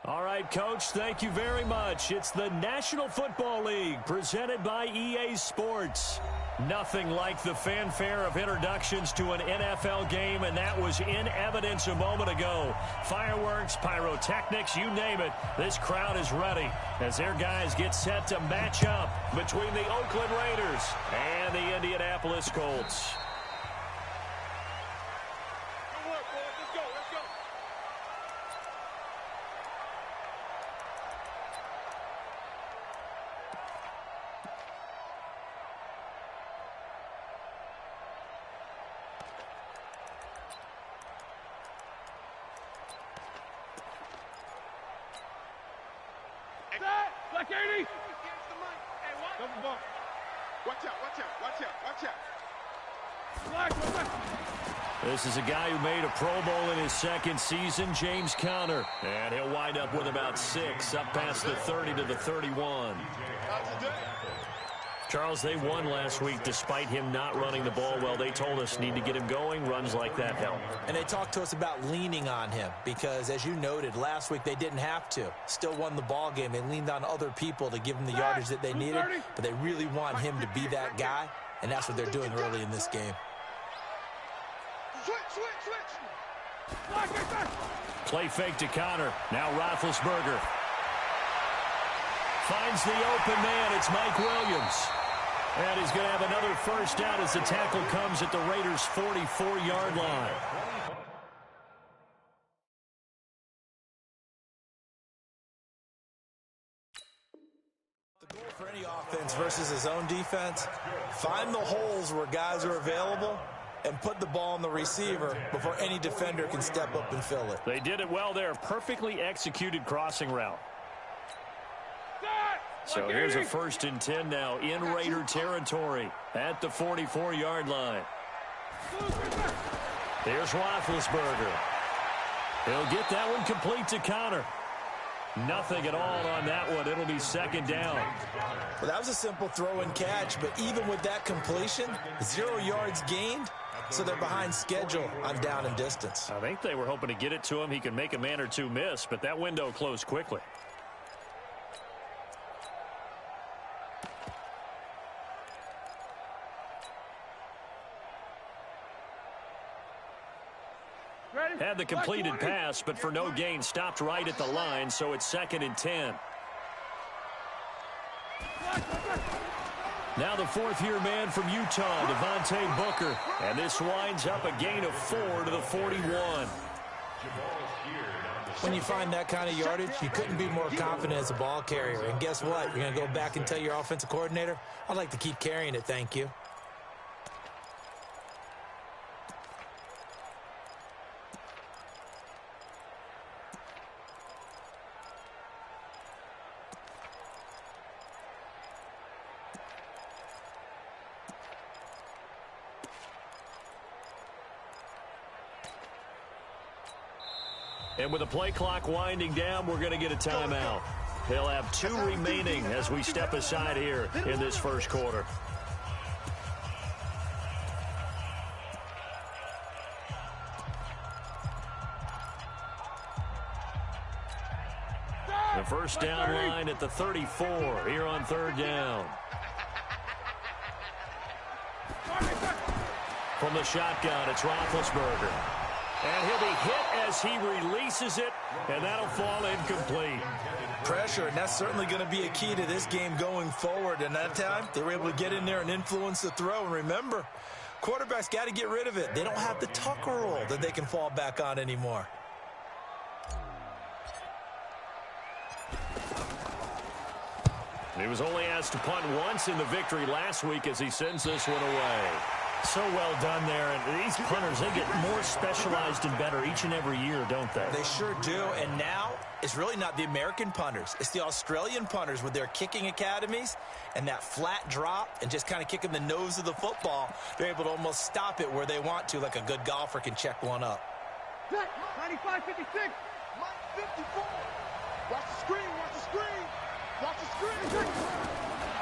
All right, Coach, thank you very much. It's the National Football League presented by EA Sports. Nothing like the fanfare of introductions to an NFL game, and that was in evidence a moment ago. Fireworks, pyrotechnics, you name it. This crowd is ready as their guys get set to match up between the Oakland Raiders and the Indianapolis Colts. Black 80! Watch out. This is a guy who made a Pro Bowl in his second season, James Conner. And he'll wind up with about 6, up past the 30 to the 31. Charles, they won last week despite him not running the ball well. They told us need to get him going. Runs like that help. And they talked to us about leaning on him because, as you noted, last week they didn't have to. Still won the ball game. They leaned on other people to give them the yardage that they needed, but they really want him to be that guy, and that's what they're doing early in this game. Play fake to Conner. Now Roethlisberger finds the open man. It's Mike Williams. And he's going to have another first down as the tackle comes at the Raiders' 44-yard line. The goal for any offense versus his own defense, find the holes where guys are available and put the ball on the receiver before any defender can step up and fill it. They did it well there. Perfectly executed crossing route. So here's a 1st and 10 now in Raider territory at the 44-yard line. There's Roethlisberger. He'll get that one complete to Conner. Nothing at all on that one. It'll be 2nd down. Well, that was a simple throw and catch, but even with that completion, 0 yards gained, so they're behind schedule on down and distance. I think they were hoping to get it to him. He could make a man or two miss, but that window closed quickly. Had the completed pass, but for no gain, stopped right at the line, so it's 2nd and 10. Now the 4th-year man from Utah, Devontae Booker. And this winds up a gain of 4 to the 41. When you find that kind of yardage, you couldn't be more confident as a ball carrier. And guess what? You're going to go back and tell your offensive coordinator, I'd like to keep carrying it, thank you. And with the play clock winding down, we're going to get a timeout. They'll have 2 remaining as we step aside here in this first quarter. The first down line at the 34 here on 3rd down. From the shotgun, it's Roethlisberger. And he'll be hit as he releases it, and that'll fall incomplete. Pressure, and that's certainly going to be a key to this game going forward. And that time, they were able to get in there and influence the throw. And remember, quarterbacks got to get rid of it. They don't have the tuck rule that they can fall back on anymore. He was only asked to punt once in the victory last week as he sends this one away. So well done there. And these punters, they get more specialized and better each and every year, don't they? They sure do. And now is really not the American punters. It's the Australian punters with their kicking academies and that flat drop and just kind of kicking the nose of the football. They're able to almost stop it where they want to, like a good golfer can check one up. 95, 56, 54. Watch the screen, watch the screen. Watch the screen.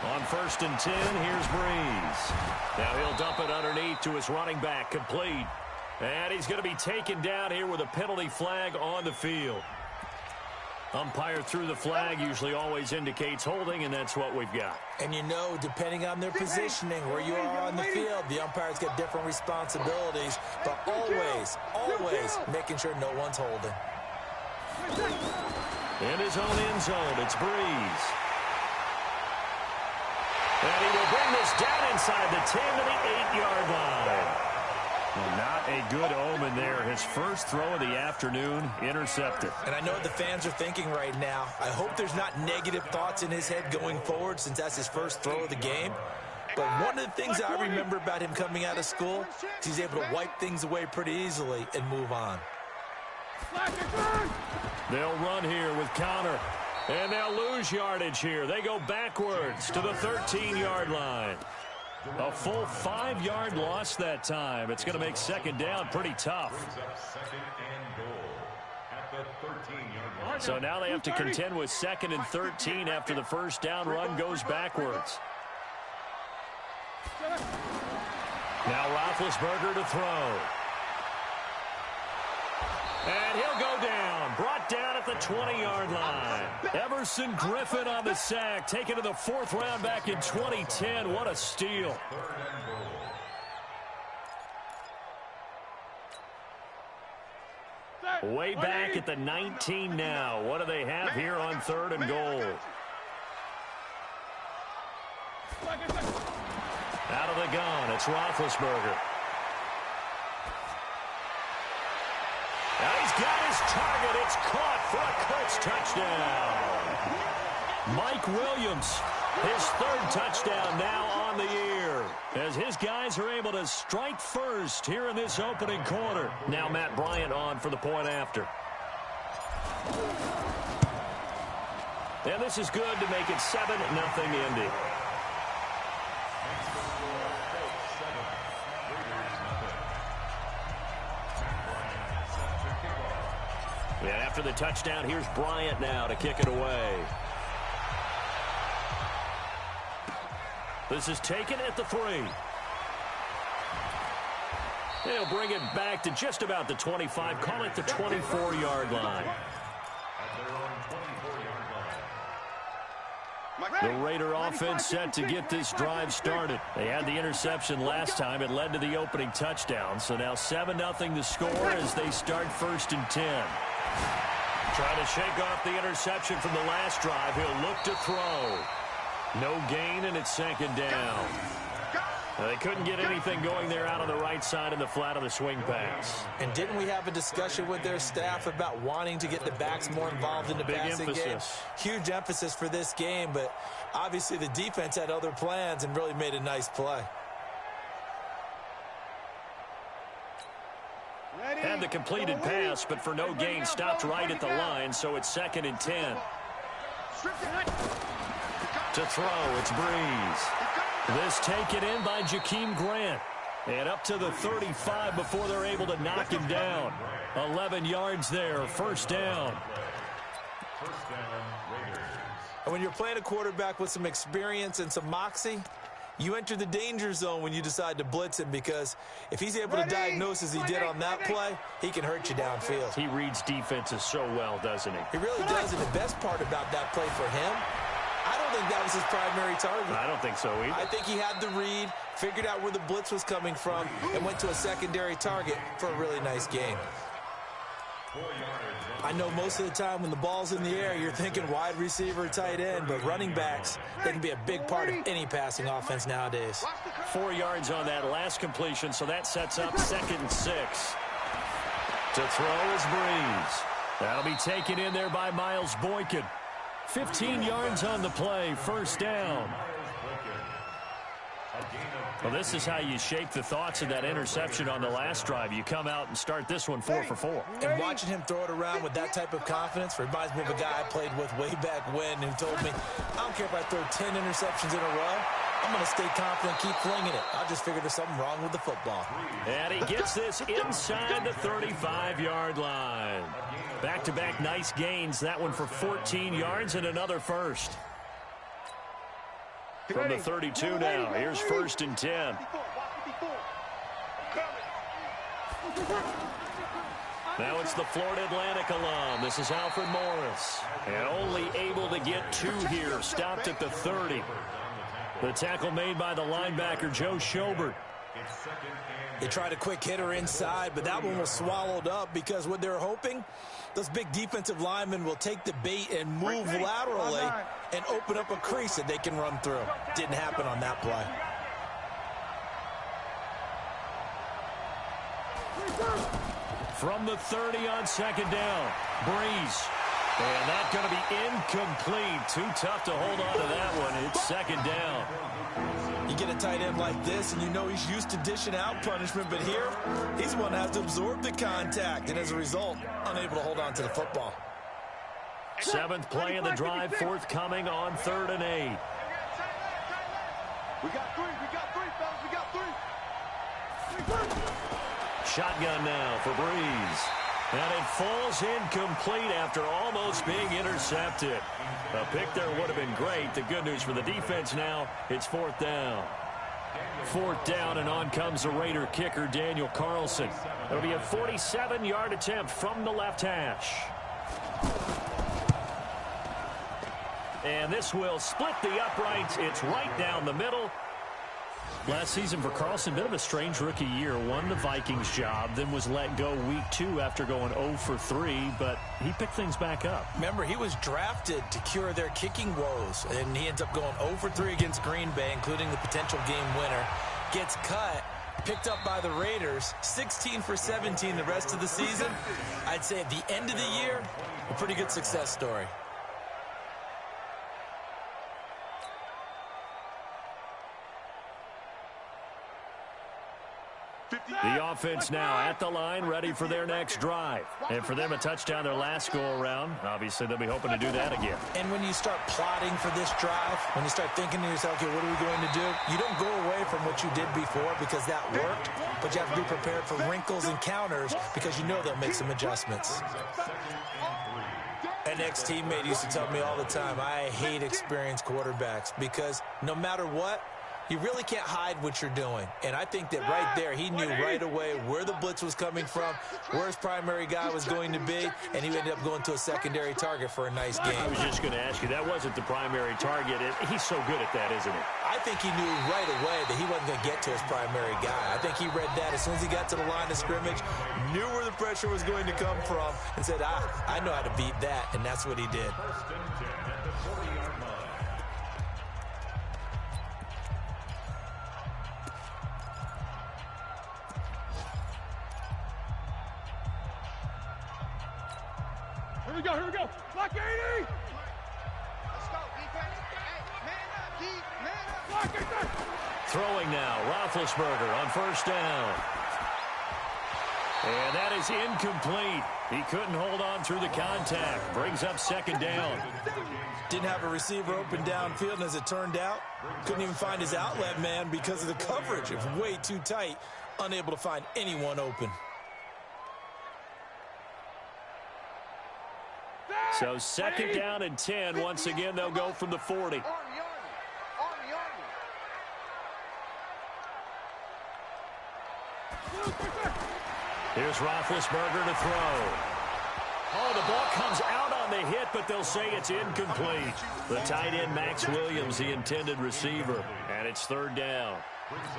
On 1st and 10, here's Breeze. Now he'll dump it underneath to his running back, complete. And he's going to be taken down here with a penalty flag on the field. Umpire threw the flag, usually always indicates holding, and that's what we've got. And you know, depending on their positioning, where you are on the field, the umpires get different responsibilities, but always making sure no one's holding. In his own end zone, it's Breeze. And he will bring this down inside the 10 to the 8-yard line. Well, not a good omen there. His first throw of the afternoon intercepted. And I know what the fans are thinking right now. I hope there's not negative thoughts in his head going forward since that's his first throw of the game. But one of the things I remember about him coming out of school is he's able to wipe things away pretty easily and move on. They'll run here with Connor. And they'll lose yardage here. They go backwards to the 13-yard line. A full 5-yard loss that time. It's going to make second down pretty tough. So now they have to contend with 2nd and 13 after the first down run goes backwards. Now Roethlisberger to throw. And he'll go down. Brought down at the 20-yard line. Everson Griffin on the sack. Taken to the 4th round back in 2010. What a steal. Way back at the 19 now. What do they have here on 3rd and goal? Out of the gun, it's Roethlisberger. Now he's got his target. It's caught for a Colts touchdown. Mike Williams, his 3rd touchdown now on the year, as his guys are able to strike first here in this opening quarter. Now Matt Bryant on for the point after. And this is good to make it 7-0 Indy. And after the touchdown, here's Bryant now to kick it away. This is taken at the 3. They'll bring it back to just about the 25. Call it the 24-yard line. The Raider offense set to get this drive started. They had the interception last time. It led to the opening touchdown. So now 7-0 the score as they start 1st and 10. Trying to shake off the interception from the last drive. He'll look to throw. No gain, and it's 2nd down. They couldn't get anything going there out on the right side in the flat of the swing pass. And didn't we have a discussion with their staff about wanting to get the backs more involved in the passing game? Huge emphasis for this game, but obviously the defense had other plans and really made a nice play. Had the completed pass, but for no gain, stopped right at the line, so it's 2nd and 10. To throw, it's Breeze. This taken in by Jakeem Grant. And up to the 35 before they're able to knock him down. 11 yards there, 1st down. And when you're playing a quarterback with some experience and some moxie, you enter the danger zone when you decide to blitz him, because if he's able to diagnose as he did on that play, he can hurt you downfield. He reads defenses so well, doesn't he? He really does, and the best part about that play for him, I don't think that was his primary target. I don't think so either. I think he had the read, figured out where the blitz was coming from, and went to a secondary target for a really nice game. I know most of the time when the ball's in the air, you're thinking wide receiver, tight end, but running backs, they can be a big part of any passing offense nowadays. 4 yards on that last completion, so that sets up 2nd and 6. To throw is Breeze. That'll be taken in there by Miles Boykin. 15 yards on the play, 1st down. Well, this is how you shake the thoughts of that interception on the last drive. You come out and start this one 4 for 4. And watching him throw it around with that type of confidence reminds me of a guy I played with way back when who told me, I don't care if I throw 10 interceptions in a row. I'm going to stay confident, keep flinging it. I just figured there's something wrong with the football. And he gets this inside the 35-yard line. Back-to-back nice gains. That one for 14 yards and another first. From the 32 now, here's 1st and 10. Now it's the Florida Atlantic alum. This is Alfred Morris. And only able to get 2 here. Stopped at the 30. The tackle made by the linebacker, Joe Schobert. They tried a quick hitter inside, but that one was swallowed up because what they're hoping, those big defensive linemen will take the bait and move laterally and open up a crease that they can run through. Didn't happen on that play. From the 30 on 2nd down, Breeze. And that's going to be incomplete. Too tough to hold on to that one. It's 2nd down. You get a tight end like this, and you know he's used to dishing out punishment, but here, he's the one that has to absorb the contact, and as a result, unable to hold on to the football. 7th play of the drive, forthcoming on 3rd and 8. We got 3, fellas, we got 3. Shotgun now for Breeze. And it falls incomplete after almost being intercepted. A pick there would have been great. The good news for the defense now, it's 4th down. 4th down, and on comes the Raider kicker, Daniel Carlson. It'll be a 47-yard attempt from the left hash. And this will split the uprights. It's right down the middle. Last season for Carlson, bit of a strange rookie year. Won the Vikings job, then was let go week 2 after going 0 for 3, but he picked things back up. Remember, he was drafted to cure their kicking woes, and he ends up going 0 for 3 against Green Bay, including the potential game winner. Gets cut, picked up by the Raiders, 16 for 17 the rest of the season. I'd say at the end of the year, a pretty good success story. The offense now at the line, ready for their next drive. And for them, a touchdown their last go-around. Obviously, they'll be hoping to do that again. And when you start plotting for this drive, when you start thinking to yourself, okay, what are we going to do? You don't go away from what you did before because that worked, but you have to be prepared for wrinkles and counters because you know they'll make some adjustments. An ex-teammate used to tell me all the time, I hate experienced quarterbacks because no matter what, you really can't hide what you're doing. And I think that right there, he knew right away where the blitz was coming from, where his primary guy was going to be, and he ended up going to a secondary target for a nice game. I was just going to ask you, that wasn't the primary target. He's so good at that, isn't he? I think he knew right away that he wasn't going to get to his primary guy. I think he read that as soon as he got to the line of scrimmage, knew where the pressure was going to come from, and said, I know how to beat that, and that's what he did. Here we go. Block 80! Let's go, defense. Hey, man up, D. Man up. Block 80! Throwing now, Roethlisberger on 1st down. And that is incomplete. He couldn't hold on through the contact. Brings up 2nd down. Didn't have a receiver open downfield, and as it turned out, couldn't even find his outlet man because of the coverage. It was way too tight, unable to find anyone open. So 2nd down and 10. Once again, they'll go from the 40. Army. Here's Roethlisberger to throw. Oh, the ball comes out on the hit, but they'll say it's incomplete. The tight end, Max Williams, the intended receiver. And it's 3rd down.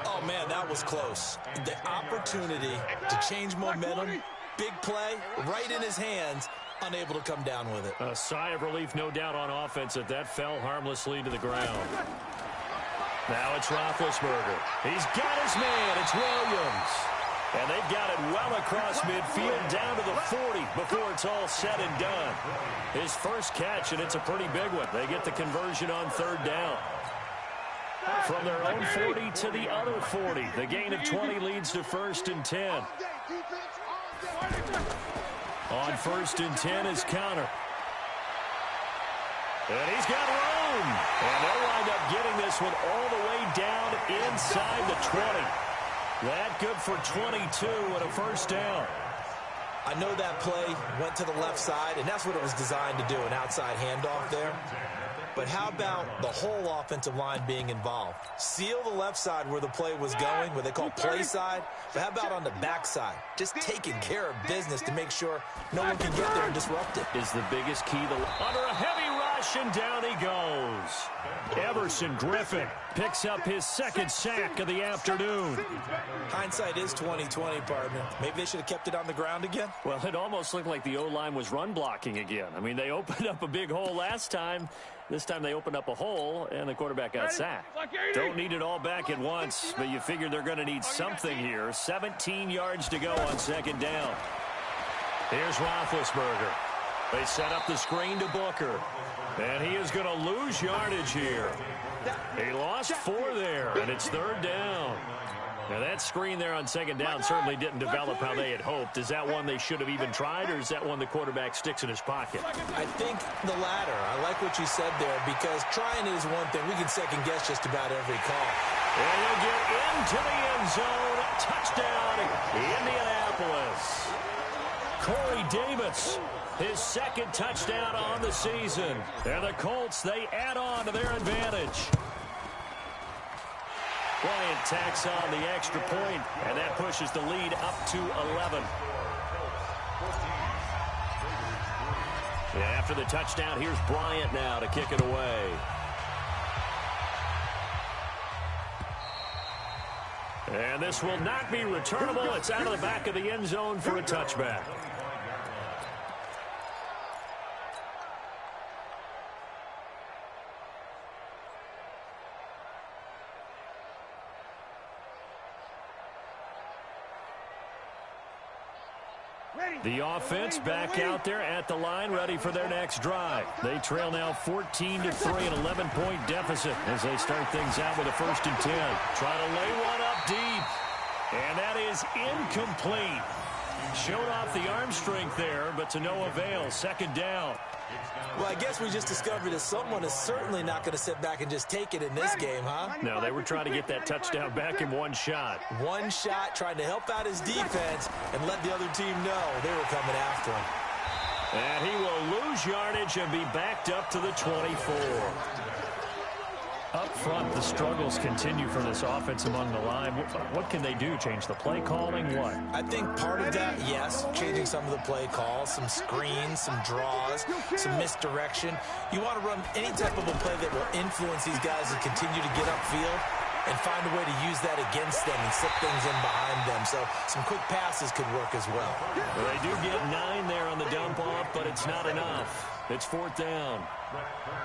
Oh, man, that was close. The opportunity to change momentum, big play, right in his hands, unable to come down with it. A sigh of relief, no doubt, on offense that fell harmlessly to the ground. Now it's Roethlisberger. He's got his man. It's Williams. And they've got it well across midfield down to the 40 before it's all said and done. His first catch, and it's a pretty big one. They get the conversion on 3rd down. from their own 40 to the other 40. The gain of 20 leads to 1st and 10. On 1st and 10 is counter. And he's got room. And they'll wind up getting this one all the way down inside the 20. That good for 22 and a 1st down. I know that play went to the left side, and that's what it was designed to do, an outside handoff there. But how about the whole offensive line being involved? Seal the left side where the play was going, what they call play side. But how about on the back side? Just taking care of business to make sure no one can get there and disrupt it. Is the biggest key to under a heavy rush, and down he goes. Everson Griffin picks up his 2nd sack of the afternoon. Hindsight is 20/20, partner. Maybe they should have kept it on the ground again. Well, it almost looked like the O-line was run blocking again. I mean, they opened up a big hole last time. This time they opened up a hole, and the quarterback got sacked. Don't need it all back at once, but you figure they're going to need something here. 17 yards to go on 2nd down. Here's Roethlisberger. They set up the screen to Booker. And he is going to lose yardage here. He lost 4 there, and it's 3rd down. Now, that screen there on 2nd down certainly didn't develop how they had hoped. Is that one they should have even tried, or is that one the quarterback sticks in his pocket? I think the latter. I like what you said there, because trying is one thing. We can second-guess just about every call. And he'll get into the end zone. Touchdown, Indianapolis. Corey Davis, his 2nd touchdown on the season. And the Colts, they add on to their advantage. Bryant tacks on the extra point, and that pushes the lead up to 11. Yeah, after the touchdown, here's Bryant now to kick it away. And this will not be returnable. It's out of the back of the end zone for a touchback. The offense back out there at the line, ready for their next drive. They trail now 14-3, an 11-point deficit as they start things out with a 1st and 10. Try to lay one up deep, and that is incomplete. Showed off the arm strength there, but to no avail. 2nd down. Well, I guess we just discovered that someone is certainly not going to sit back and just take it in this game, huh? No, they were trying to get that touchdown back in one shot. One shot, trying to help out his defense and let the other team know they were coming after him. And he will lose yardage and be backed up to the 24. Up front, the struggles continue for this offense among the line. What can they do? Change the play calling? What? I think part of that, yes, changing some of the play calls, some screens, some draws, some misdirection. You want to run any type of a play that will influence these guys to continue to get upfield and find a way to use that against them and slip things in behind them. So some quick passes could work as well. Well, they do get 9 there on the dump off, but it's not enough. It's 4th down.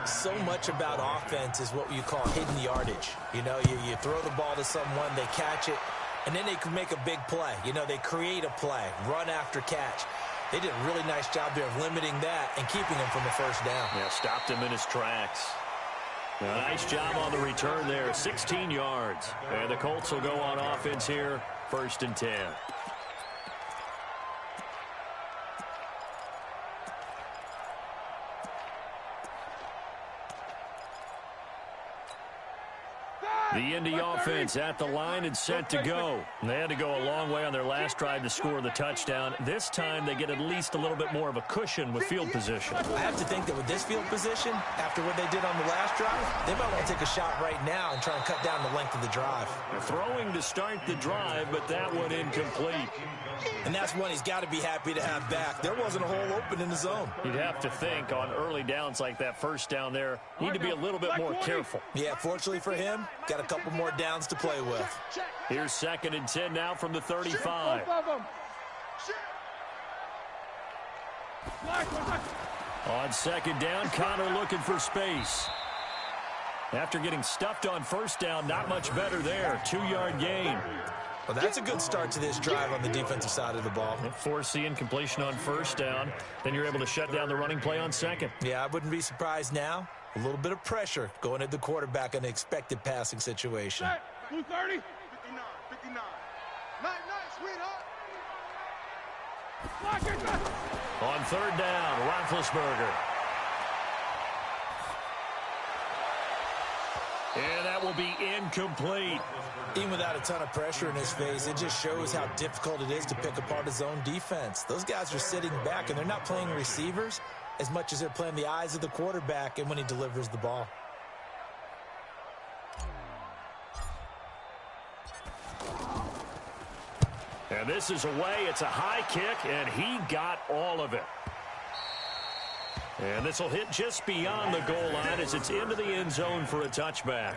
So much about offense is what you call hidden yardage. You know, you throw the ball to someone, they catch it, and then they can make a big play. You know, they create a play, run after catch. They did a really nice job there of limiting that and keeping him from a 1st down. Yeah, stopped him in his tracks. A nice job on the return there, 16 yards. And the Colts will go on offense here, 1st and 10. The Indy offense at the line and set to go. They had to go a long way on their last drive to score the touchdown. This time they get at least a little bit more of a cushion with field position. I have to think that with this field position, after what they did on the last drive, they might want to take a shot right now and try and cut down the length of the drive. Throwing to start the drive, but that one incomplete. And that's one he's got to be happy to have back. There wasn't a hole open in the zone. You'd have to think on early downs like that 1st down there, need to be a little bit more careful. Yeah, fortunately for him, got a couple more downs to play with. Here's 2nd and 10 now from the 35. On 2nd down, Connor looking for space. After getting stuffed on 1st down, not much better there. 2-yard gain. Well, that's a good start to this drive on the defensive side of the ball. Force the incompletion on 1st down. Then you're able to shut down the running play on 2nd. Yeah, I wouldn't be surprised now A little bit of pressure going at the quarterback in an expected passing situation. Blue 30. 59. Nice, sweetheart. On third down, Roethlisberger. And that will be incomplete. Even without a ton of pressure in his face, it just shows how difficult it is to pick apart his own defense. Those guys are sitting back, and they're not playing receivers as much as they're playing the eyes of the quarterback and when he delivers the ball. And this is away. It's a high kick, and he got all of it. And this will hit just beyond the goal line as it's into the end zone for a touchback.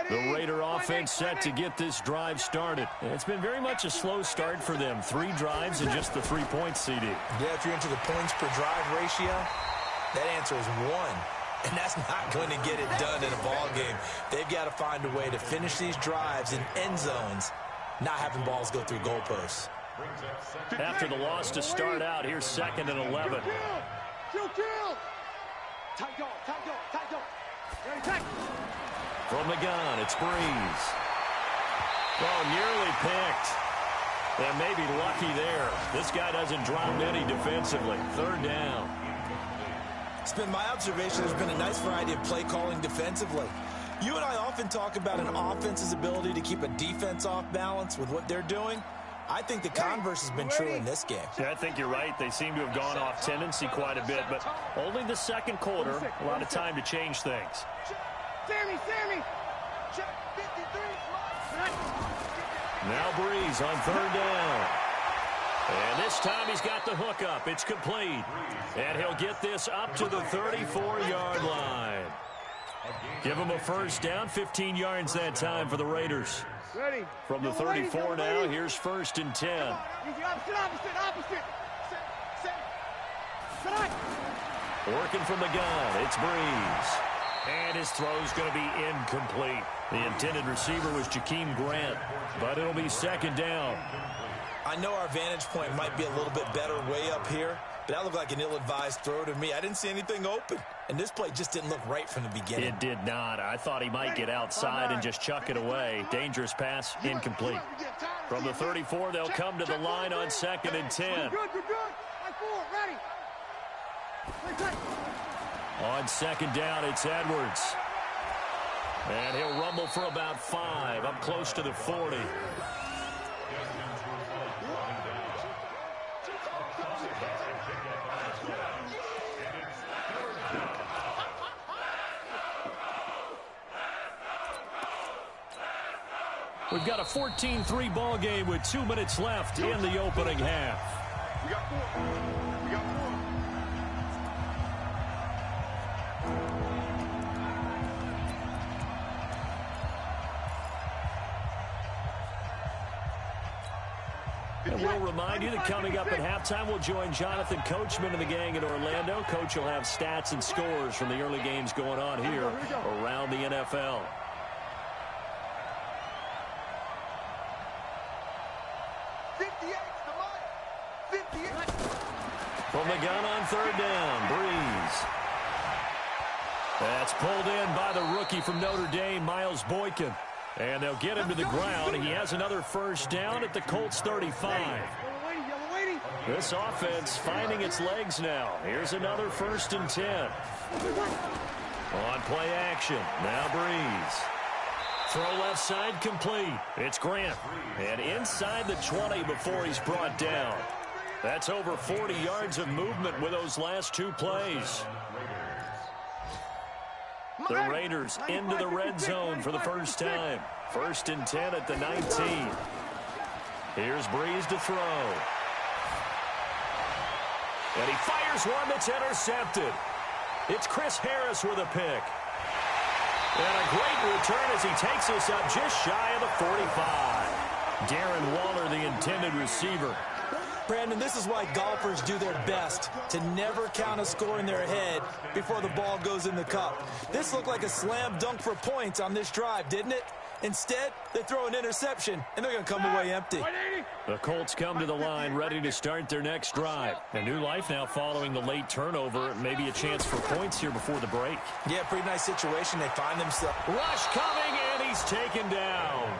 The Raider offense set to get this drive started. It's been very much a slow start for them. 3 drives and just the 3 points, CD. Yeah, if you're into the points per drive ratio, that answer is 1. And that's not going to get it done in a ball game. They've got to find a way to finish these drives in end zones, not having balls go through goalposts. After the loss to start out, here's 2nd and 11. Kill. Tight dog. Ready, tight. From the gun, it's Breeze. Oh, nearly picked. And maybe lucky there. This guy doesn't drop any defensively. 3rd down. It's been my observation there's been a nice variety of play calling defensively. You and I often talk about an offense's ability to keep a defense off balance with what they're doing. I think the converse has been true in this game. Yeah, I think you're right. They seem to have gone off tendency quite a bit, but only the second quarter, a lot of time to change things. Sammy. Check 53. Now Breeze on 3rd down. And this time he's got the hook up. It's complete. And he'll get this up to the 34-yard line. Give him a first down. 15 yards that time for the Raiders. Ready. From the 34 now, here's 1st and 10. Opposite. Working from the gun, it's Breeze. And his throw's going to be incomplete. The intended receiver was Jakeem Grant, but it'll be 2nd down. I know our vantage point might be a little bit better way up here, but that looked like an ill-advised throw to me. I didn't see anything open, and this play just didn't look right from the beginning. It did not. I thought he might get outside and just chuck it away. Dangerous pass, incomplete. From the 34, they'll come to the line on 2nd and 10. We're good. Ready. On 2nd down, it's Edwards. And he'll rumble for about 5, up close to the 40. We've got a 14-3 ball game with 2 minutes left in the opening half. We got 4. And we'll remind you that coming up at halftime, we'll join Jonathan Coachman and the gang in Orlando. Coach will have stats and scores from the early games going on here around the NFL. From the gun on 3rd down, Breeze. That's pulled in by the rookie from Notre Dame, Miles Boykin. And they'll get him to the ground. He has another first down at the Colts 35. This offense finding its legs now. Here's another 1st and 10. On play action, now Breeze. Throw left side complete. It's Grant. And inside the 20 before he's brought down. That's over 40 yards of movement with those last 2 plays. The Raiders into the red zone for the first time. 1st and 10 at the 19. Here's Breeze to throw. And he fires one that's intercepted. It's Chris Harris with a pick. And a great return as he takes us up just shy of the 45. Darren Waller, the intended receiver. Brandon, this is why golfers do their best to never count a score in their head before the ball goes in the cup. This looked like a slam dunk for points on this drive, didn't it? Instead, they throw an interception, and they're going to come away empty. The Colts come to the line ready to start their next drive. A new life now following the late turnover. Maybe a chance for points here before the break. Yeah, pretty nice situation. They find themselves. Rush coming, and he's taken down.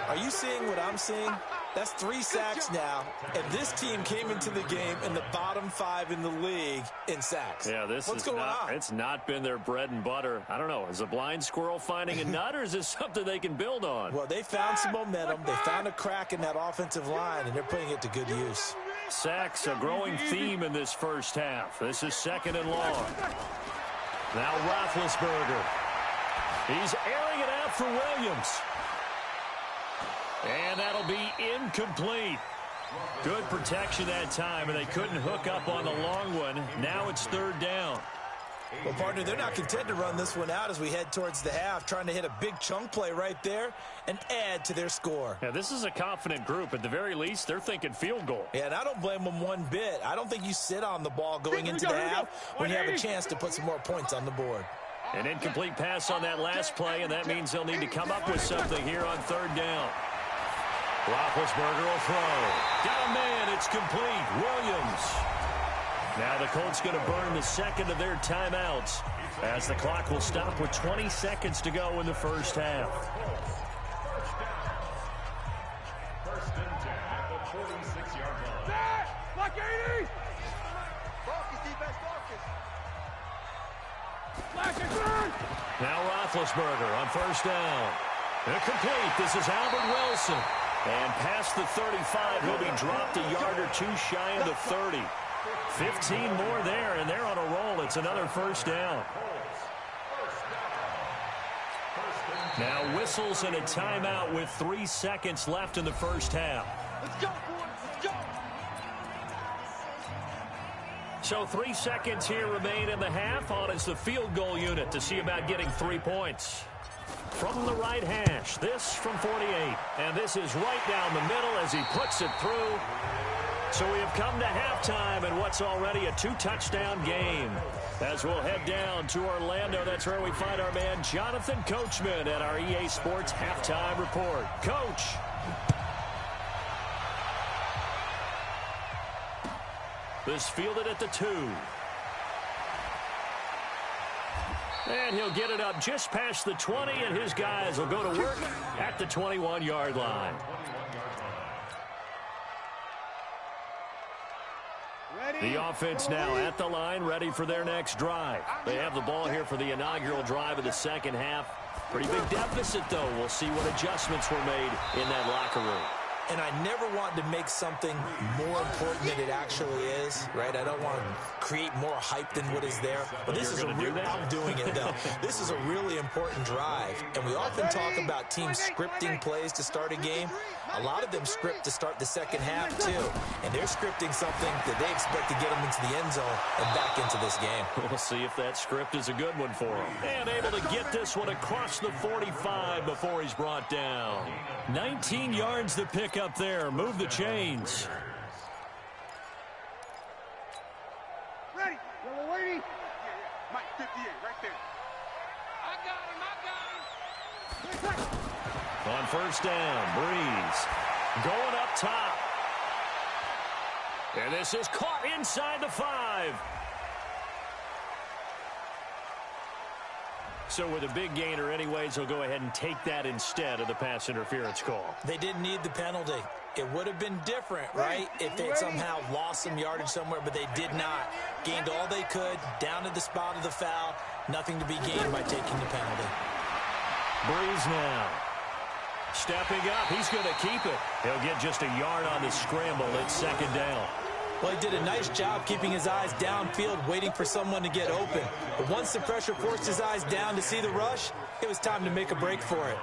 Are you seeing what I'm seeing? That's 3 sacks now, and this team came into the game in the bottom 5 in the league in sacks. Yeah, what's going on? It's not been their bread and butter. I don't know. Is a blind squirrel finding a nut, or is this something they can build on? Well, they found some momentum. They found a crack in that offensive line, and they're putting it to good use. Sacks, a growing theme in this first half. This is 2nd and long. Now Roethlisberger. He's airing it out for Williams. And that'll be incomplete. Good protection that time, and they couldn't hook up on the long one. Now it's 3rd down. Well, partner, they're not content to run this one out as we head towards the half, trying to hit a big chunk play right there and add to their score. Yeah, this is a confident group. At the very least, they're thinking field goal. Yeah, and I don't blame them one bit. I don't think you sit on the ball going into the half when you have a chance to put some more points on the board. An incomplete pass on that last play, and that means they'll need to come up with something here on 3rd down. Roethlisberger will throw. Got a man. It's complete. Williams. Now the Colts going to burn the 2nd of their timeouts as the clock will stop with 20 seconds to go in the first half. First and 10 at the 46-yard line. Block 80! Focus, defense, focus. Now Roethlisberger on 1st down. Incomplete. This is Albert Wilson. And past the 35, he'll be dropped a yard or 2 shy of the 30. 15 more there, and they're on a roll. It's another 1st down. Now whistles and a timeout with 3 seconds left in the first half. Let's go, boys. Let's go. So 3 seconds here remain in the half. On is the field goal unit to see about getting 3 points. From the right hash, this from 48. And this is right down the middle as he puts it through. So we have come to halftime in what's already a 2-touchdown game. As we'll head down to Orlando, that's where we find our man Jonathan Coachman at our EA Sports Halftime Report. Coach. This fielded at the 2. And he'll get it up just past the 20, and his guys will go to work at the 21-yard line. The offense now at the line, ready for their next drive. They have the ball here for the inaugural drive of the second half. Pretty big deficit, though. We'll see what adjustments were made in that locker room. And I never want to make something more important than it actually is, right? I don't want to create more hype than what is there. But this is a real, I'm doing it, though. This is a really important drive. And we often talk about teams scripting plays to start a game. A lot of them script to start the second half, too. And they're scripting something that they expect to get them into the end zone and back into this game. We'll see if that script is a good one for him. And able to get this one across the 45 before he's brought down. 19 yards to pick up there. Move the chains. Ready. Yellow lady. Mike 58 right there. I got him. On 1st down, Breeze going up top. And this is caught inside the 5. So with a big gainer anyways, he'll go ahead and take that instead of the pass interference call. They didn't need the penalty. It would have been different, right, if they had somehow lost some yardage somewhere, but they did not. Gained all they could, down to the spot of the foul. Nothing to be gained by taking the penalty. Breeze now. Stepping up, he's going to keep it. He'll get just a yard on the scramble. It's 2nd down. Well, he did a nice job keeping his eyes downfield, waiting for someone to get open. But once the pressure forced his eyes down to see the rush, it was time to make a break for it.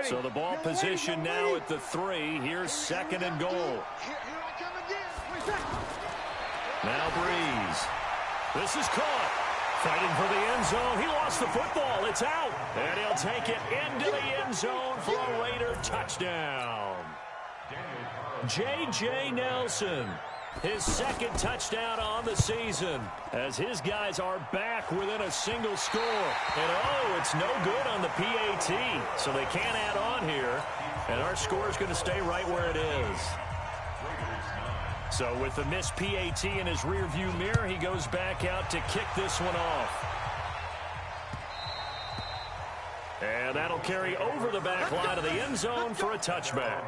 So the ball position now at the 3. Here's 2nd and goal. Now Breeze. This is caught. Fighting for the end zone. He lost the football. It's out. And he'll take it into the end zone for a Raider touchdown. J.J. Nelson. His second touchdown on the season, as his guys are back within a single score. And, oh, it's no good on the PAT, so they can't add on here. And our score is going to stay right where it is. So with the missed PAT in his rearview mirror, he goes back out to kick this one off. And that'll carry over the back line of the end zone for a touchback.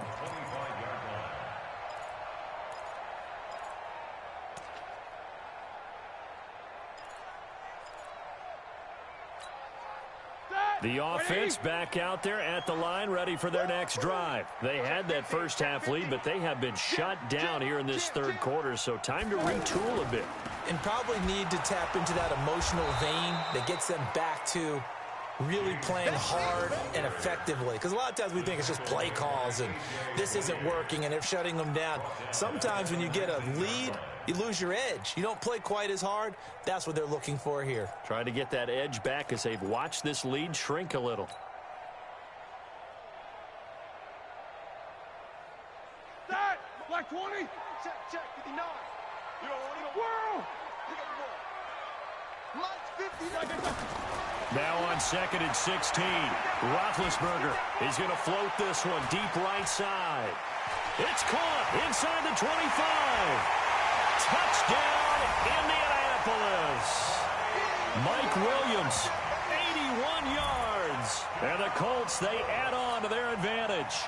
The offense back out there at the line, ready for their next drive. They had that first half lead, but they have been shut down here in this third quarter, so time to retool a bit. And probably need to tap into that emotional vein that gets them back to really playing hard and effectively. Because a lot of times we think it's just play calls and this isn't working and they're shutting them down. Sometimes when you get a lead, you lose your edge. You don't play quite as hard. That's what they're looking for here. Trying to get that edge back as they've watched this lead shrink a little. That, like 20. Check, 59. You don't want to world. Pick up the ball. Like 59. Now on 2nd and 16, Roethlisberger is going to float this one deep right side. It's caught inside the 25. Touchdown, Indianapolis. Mike Williams, 81 yards. And the Colts, they add on to their advantage.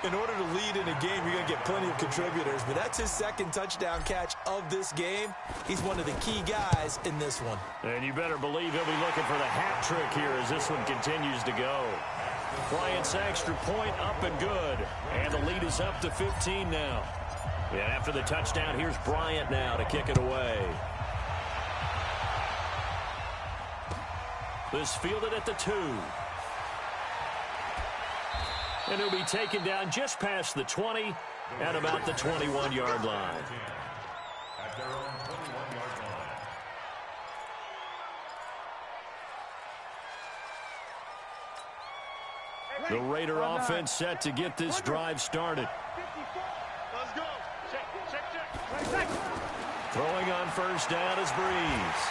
In order to lead in a game, you're going to get plenty of contributors, but that's his second touchdown catch of this game. He's one of the key guys in this one. And you better believe he'll be looking for the hat trick here as this one continues to go. Bryant's extra point up and good. And the lead is up to 15 now. And after the touchdown, here's Bryant now to kick it away. This fielded at the 2. And he'll be taken down just past the 20 at about the 21-yard line. At their own 21-yard line. The Raider offense set to get this drive started. Let's go. Check. Throwing on first down is Breeze.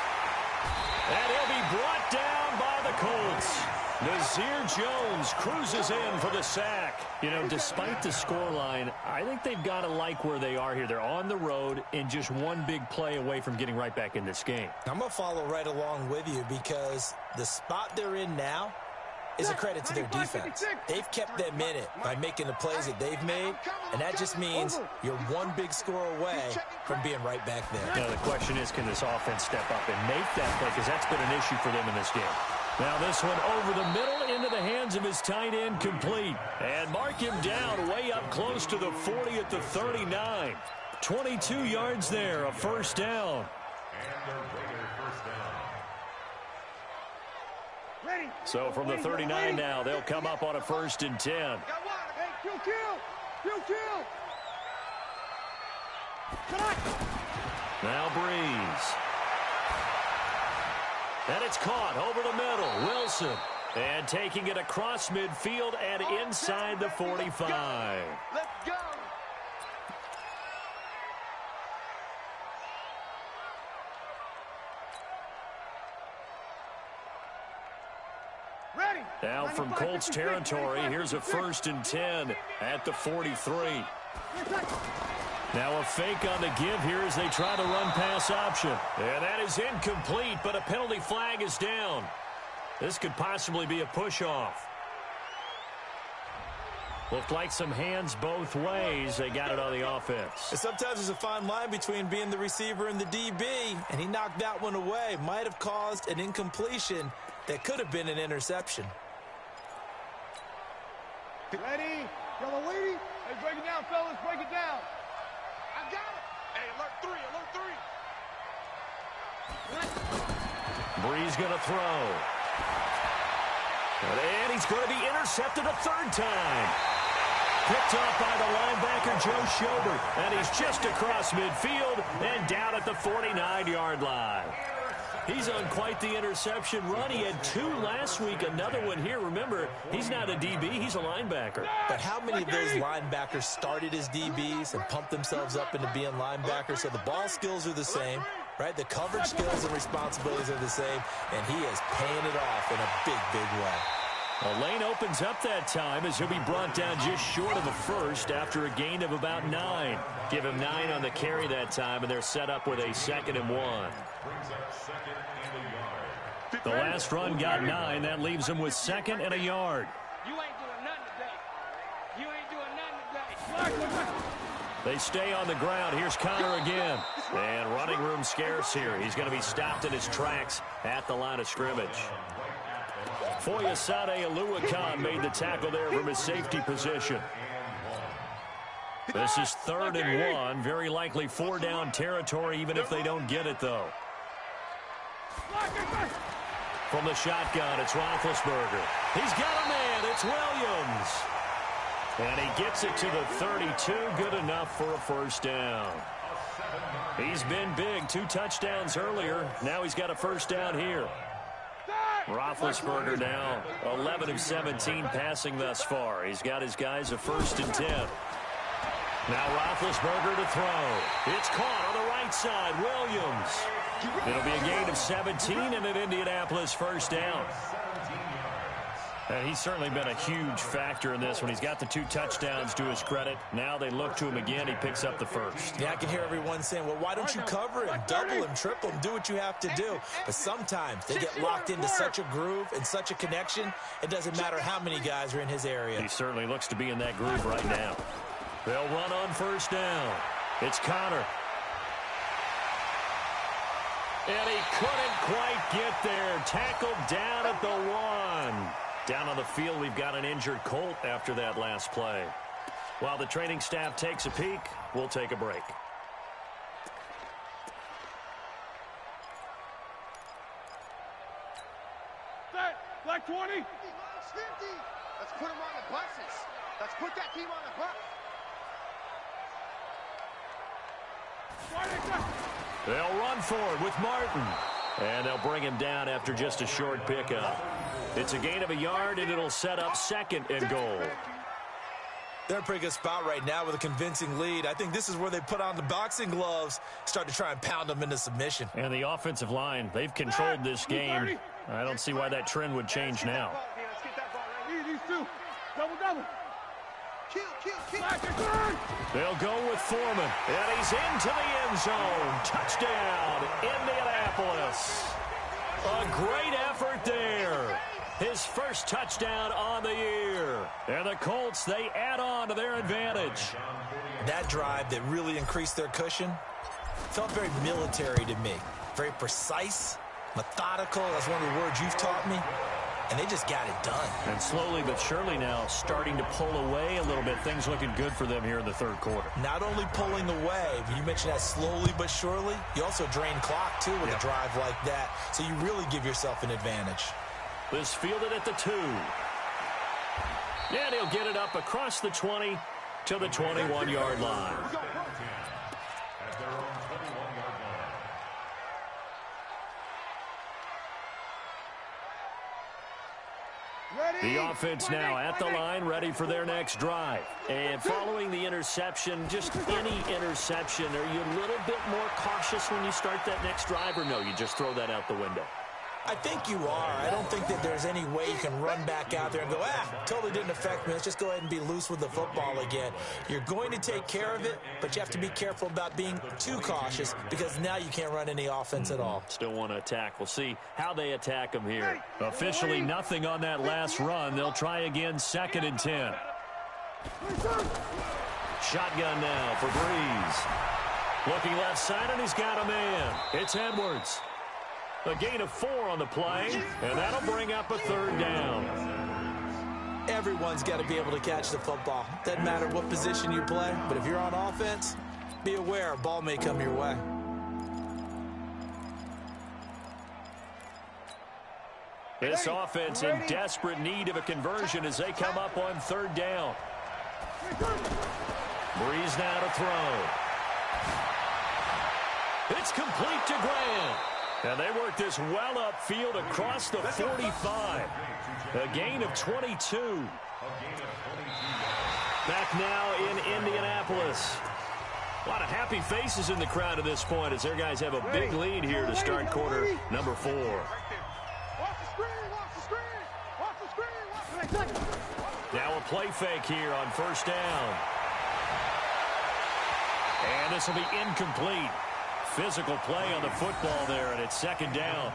And he'll be brought down by the Colts. Nazir Jones cruises in for the sack. You know, despite the scoreline, I think they've got to like where they are here. They're on the road and just one big play away from getting right back in this game. I'm going to follow right along with you because the spot they're in now is a credit to their defense. They've kept them in it by making the plays that they've made, and that just means you're one big score away from being right back there. Now, the question is, can this offense step up and make that play? Because that's been an issue for them in this game. Now this one over the middle into the hands of his tight end, complete. And mark him down way up close to the 40 at the 39. 22 yards there, a first down. And the Raider first down. Ready. So from the 39 now, they'll come up on a 1st and 10. Got one. Hey, kill. Now Breeze. And it's caught over the middle. Wilson. And taking it across midfield and inside the 45. Let's go. Ready. Now from Colts territory, here's a 1st and 10 at the 43. Now a fake on the give here as they try to run pass option. And that is incomplete, but a penalty flag is down. This could possibly be a push-off. Looked like some hands both ways. They got it on the offense. And sometimes there's a fine line between being the receiver and the DB, and he knocked that one away. Might have caused an incompletion that could have been an interception. Ready. Yellow lady. Hey, break it down, fellas. Break it down. I got it. Hey, alert 3. Breeze going to throw. And he's going to be intercepted a 3rd time. Picked off by the linebacker, Joe Schobert. And he's just across midfield and down at the 49-yard line. He's on quite the interception run. He had 2 last week, another one here. Remember, he's not a DB, he's a linebacker. But how many of those linebackers started as DBs and pumped themselves up into being linebackers? So the ball skills are the same, right? The coverage skills and responsibilities are the same, and he is paying it off in a big, big way. A lane opens up that time as he'll be brought down just short of a first after a gain of about 9. Give him 9 on the carry that time, and they're set up with a 2nd and 1. The last run got 9. That leaves him with 2nd and a yard. You ain't doing nothing today. You ain't doing nothing today. They stay on the ground. Here's Connor again. And running room scarce here. He's going to be stopped in his tracks at the line of scrimmage. Foyesade Aluakan made the tackle there from his safety position. This is 3rd and 1. Very likely 4-down territory, even if they don't get it, though. From the shotgun, it's Roethlisberger. He's got a man. It's Williams. And he gets it to the 32. Good enough for a 1st down. He's been big. 2 touchdowns earlier. Now he's got a 1st down here. Roethlisberger now 11 of 17 passing thus far. He's got his guys a 1st and 10. Now Roethlisberger to throw. It's caught on the right side. Williams. It'll be a gain of 17 and an Indianapolis 1st down. And he's certainly been a huge factor in this when he's got the 2 touchdowns to his credit. Now they look to him again. He picks up the 1st. Yeah, I can hear everyone saying, well, why don't you cover him, double him, triple him, do what you have to do. But sometimes they get locked into such a groove and such a connection, it doesn't matter how many guys are in his area. He certainly looks to be in that groove right now. They'll run on 1st down. It's Connor. And he couldn't quite get there. Tackled down at the 1. Down on the field, we've got an injured Colt after that last play. While the training staff takes a peek, we'll take a break. Black 20. Minus 50. Let's put him on the buses. Let's put that team on the bus. They'll run for it with Martin. And they'll bring him down after just a short pickup. It's a gain of a yard, and it'll set up 2nd and goal. They're in a pretty good spot right now with a convincing lead. I think this is where they put on the boxing gloves, start to try and pound them into submission. And the offensive line, they've controlled this game. I don't see why that trend would change now. These 2. Double. They'll go with Foreman, and he's into the end zone. Touchdown, Indianapolis. A great effort there. His 1st touchdown on the year. And the Colts, they add on to their advantage. That drive that really increased their cushion felt very military to me. Very precise, methodical. That's one of the words you've taught me. And they just got it done. And slowly but surely now starting to pull away a little bit. Things looking good for them here in the 3rd quarter. Not only pulling away, but you mentioned that slowly but surely. You also drain clock, too, with a drive like that. So you really give yourself an advantage. This fielded at the 2. And he'll get it up across the 20 to the 21-yard line. The offense now at the line, ready for their next drive. And following the interception, just any interception, are you a little bit more cautious when you start that next drive, or no, you just throw that out the window? I think you are. I don't think that there's any way you can run back out there and go, totally didn't affect me. Let's just go ahead and be loose with the football again. You're going to take care of it, but you have to be careful about being too cautious because now you can't run any offense at all. Still want to attack. We'll see how they attack them here. Officially nothing on that last run. They'll try again, 2nd and 10. Shotgun now for Breeze. Looking left side, and he's got a man. It's Edwards. A gain of 4 on the play, and that'll bring up a 3rd down. Everyone's got to be able to catch the football. Doesn't matter what position you play, but if you're on offense, be aware a ball may come your way. This offense in desperate need of a conversion as they come up on 3rd down. Breeze now to throw. It's complete to Graham. And they work this well upfield across the 45. A gain of 22. Back now in Indianapolis. A lot of happy faces in the crowd at this point as their guys have a big lead here to start quarter number 4. Now a play fake here on first down. And this will be incomplete. Physical play on the football there, and it's second down.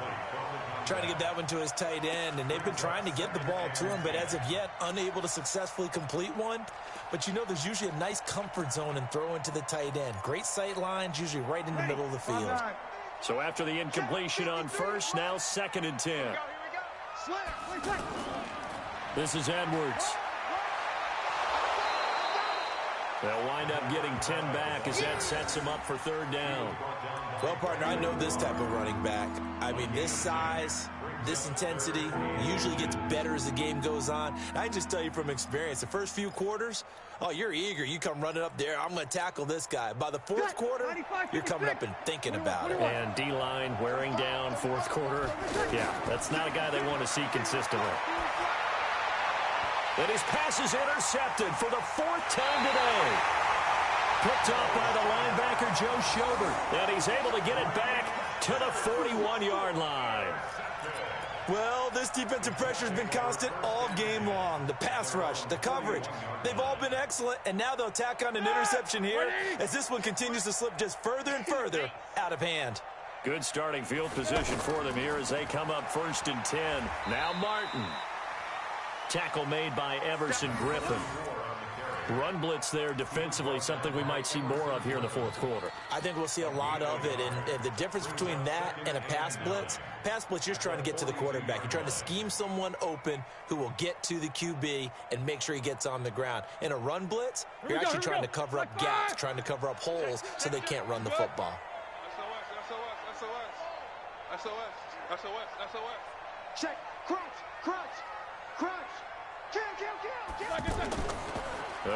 Trying to get that one to his tight end, and they've been trying to get the ball to him, but as of yet, unable to successfully complete one. But you know there's usually a nice comfort zone in throwing to the tight end. Great sight lines, usually right in the middle of the field. So after the incompletion on first, now second and 10. This is Edwards. They'll wind up getting 10 back as that sets him up for third down. Well, partner, I know this type of running back. I mean, this size, this intensity usually gets better as the game goes on. I just tell you from experience, the first few quarters, oh, you're eager. You come running up there. I'm going to tackle this guy. By the fourth quarter, you're coming up and thinking about it. And D-line wearing down fourth quarter. Yeah, that's not a guy they want to see consistently. And his pass is intercepted for the 4th time today. Picked up by the linebacker, Joe Schobert. And he's able to get it back to the 41-yard line. Well, this defensive pressure has been constant all game long. The pass rush, the coverage, they've all been excellent. And now they'll tack on an interception here as this one continues to slip just further and further out of hand. Good starting field position for them here as they come up 1st and 10. Now Martin. Tackle made by Everson Griffin. Run blitz there defensively, something we might see more of here in the fourth quarter. I think we'll see a lot of it, and the difference between that and a pass blitz, you're trying to get to the quarterback. You're trying to scheme someone open who will get to the QB and make sure he gets on the ground. In a run blitz, you're actually trying to cover up gaps, trying to cover up holes so they can't run the football. SOS. Check. Crunch. Kill.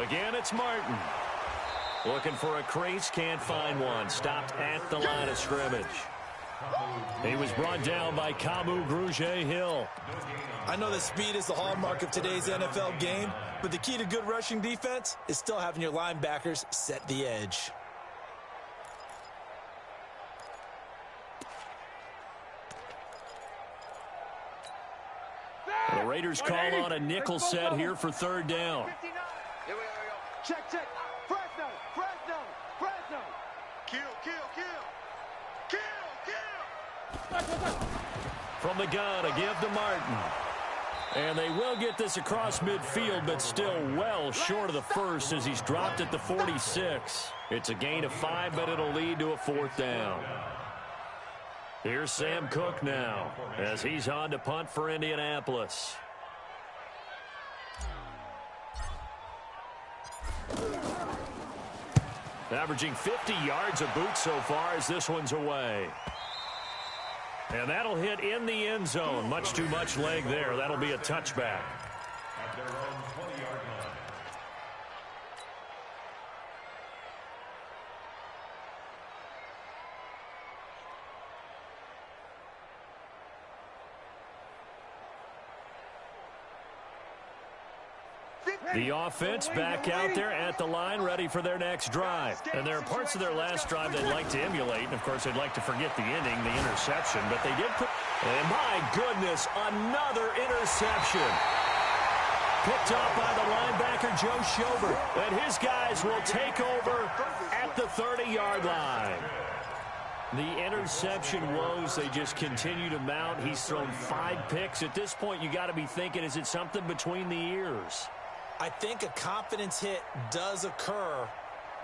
Again, it's Martin. Looking for a crease, can't find one. Stopped at the line of scrimmage. He was brought down by Kamu Grugier-Hill. I know that speed is the hallmark of today's NFL game, but the key to good rushing defense is still having your linebackers set the edge. The Raiders call on a nickel set here for third down. Check. Fresno. Kill. From the gun, a give to Martin. And they will get this across midfield, but still well short of the first as he's dropped at the 46. It's a gain of 5, but it'll lead to a 4th down. Here's Sam Cook now as he's on to punt for Indianapolis. Averaging 50 yards a boot so far as this one's away. And that'll hit in the end zone. Much too much leg there. That'll be a touchback. At their own 20-yard line. The offense back out there at the line, ready for their next drive. And there are parts of their last drive they'd like to emulate. And, of course, they'd like to forget the ending, the interception. But they did put... And, my goodness, another interception. Picked up by the linebacker, Joe Schobert. And his guys will take over at the 30-yard line. The interception woes, they just continue to mount. He's thrown 5 picks. At this point, you got to be thinking, is it something between the ears? I think a confidence hit does occur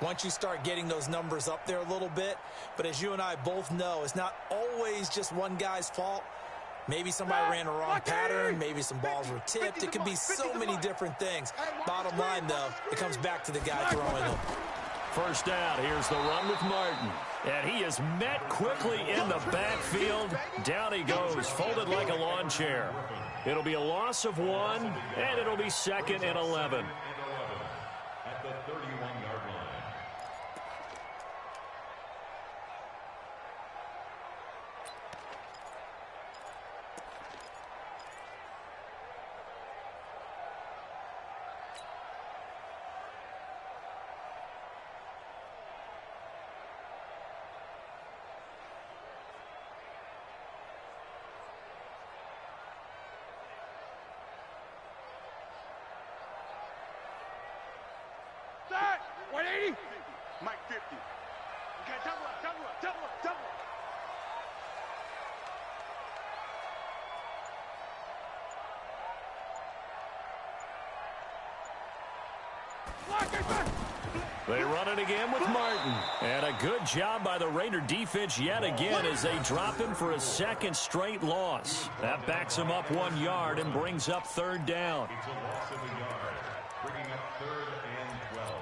once you start getting those numbers up there a little bit. But as you and I both know, it's not always just one guy's fault. Maybe somebody ran a wrong pattern. Maybe some balls were tipped. It could be so many different things. Bottom line, though, it comes back to the guy throwing them. First down, here's the run with Martin. And he is met quickly in the backfield. Down he goes, folded like a lawn chair. It'll be a loss of 1, and it'll be 2nd and 11. At the 31-yard line. Set. 180. Mike 50. Okay, double up, double up, double up, double up. They run it again with Martin. And a good job by the Raider defense yet again as they drop him for a second straight loss. That backs him up 1 yard and brings up third down. It's a loss of a yard, bringing up 3rd and 12.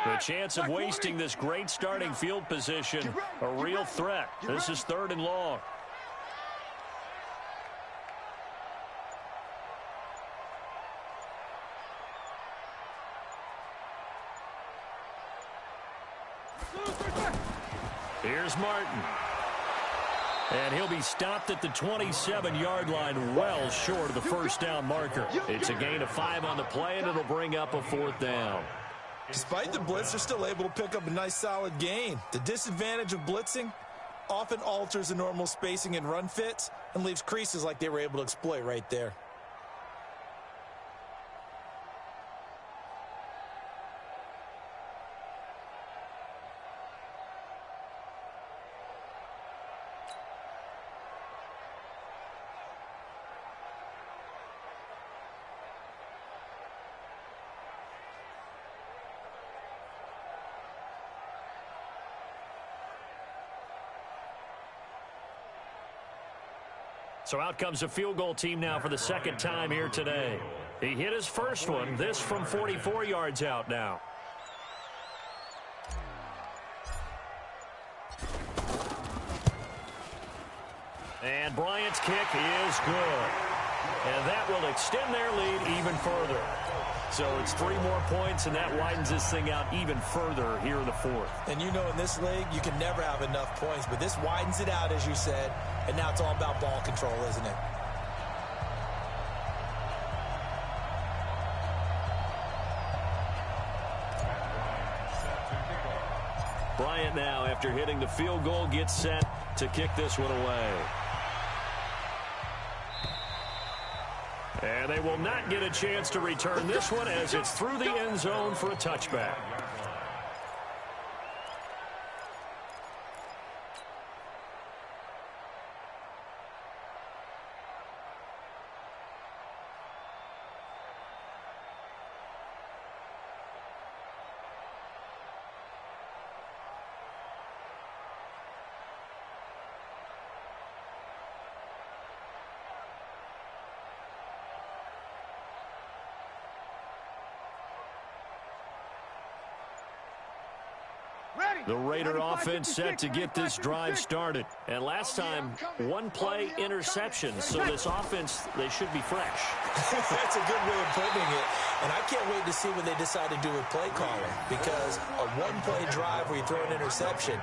The chance of wasting this great starting field position, a real threat. This is 3rd and long. Here's Martin. And he'll be stopped at the 27-yard line, well short of the first down marker. It's a gain of 5 on the play, and it'll bring up a 4th down. Despite the blitz, they're still able to pick up a nice solid gain. The disadvantage of blitzing often alters the normal spacing and run fits and leaves creases like they were able to exploit right there. So out comes a field goal team now for the second time here today. He hit his first one, this from 44 yards out now. And Bryant's kick is good. And that will extend their lead even further. So it's 3 more points, and that widens this thing out even further here in the 4th. And you know in this league, you can never have enough points, but this widens it out, as you said, and now it's all about ball control, isn't it? Bryant now, after hitting the field goal, gets set to kick this one away. And they will not get a chance to return this one as it's through the end zone for a touchback. The Raider offense set to get this drive started. And last time, 1-play interception. So this offense, they should be fresh. That's a good way of putting it. And I can't wait to see what they decide to do with play calling. Because a 1-play drive where you throw an interception,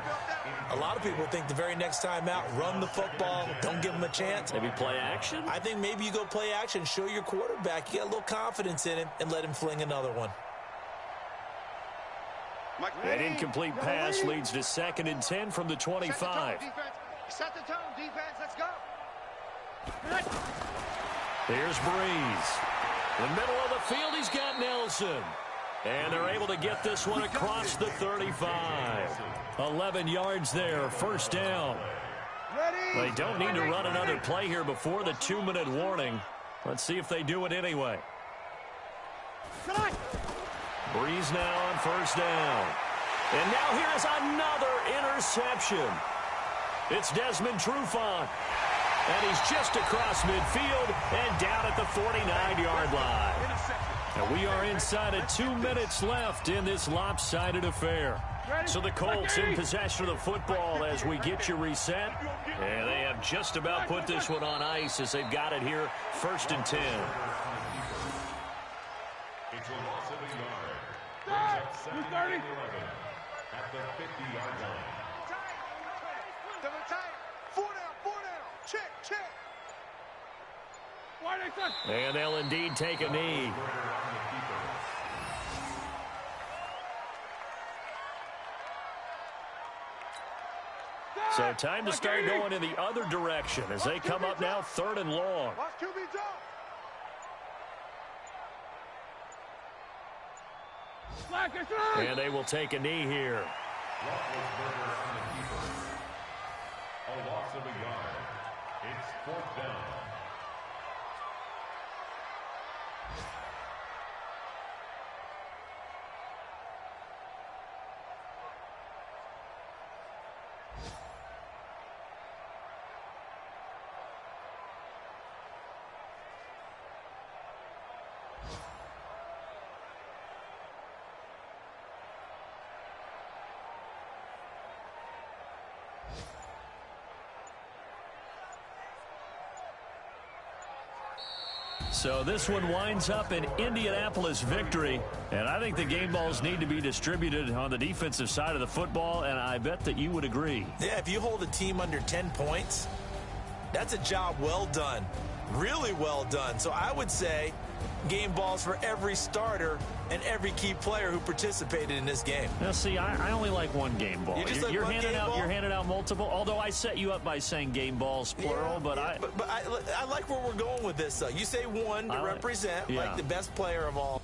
a lot of people think the very next time out, run the football, don't give them a chance. Maybe play action? I think maybe you go play action, show your quarterback, you got a little confidence in him, and let him fling another one. An incomplete pass leads to 2nd and 10 from the 25. Set the tone, defense. Let's go. Here's Breeze. In the middle of the field, he's got Nelson. And they're able to get this one across the 35. 11 yards there, first down. They don't need to run another play here before the 2-minute warning. Let's see if they do it anyway. Breeze now on first down. And now here is another interception. It's Desmond Trufant. And he's just across midfield and down at the 49-yard line. And we are inside of 2 minutes left in this lopsided affair. So the Colts in possession of the football as we get you reset. And they have just about put this one on ice as they've got it here, 1st and 10. It's a loss of a yard. Brings up 2nd and 11 at the 50-yard line. Double tight. 4 down. Check. And they'll indeed take a knee. So time to start going in the other direction as they come up now 3rd and long. Watch QB drop. And they will take a knee here. Roethlisberger on the keeper. A loss of a yard. It's 4th down. So this one winds up an Indianapolis victory, and I think the game balls need to be distributed on the defensive side of the football, and I bet that you would agree. Yeah, if you hold a team under 10 points, that's a job well done, really well done. So I would say game balls for every starter and every key player who participated in this game. Now, see, I only like one game ball. You're handing out multiple, although I set you up by saying game balls, plural. But I like where we're going with this, though. You say one to represent, like the best player of all.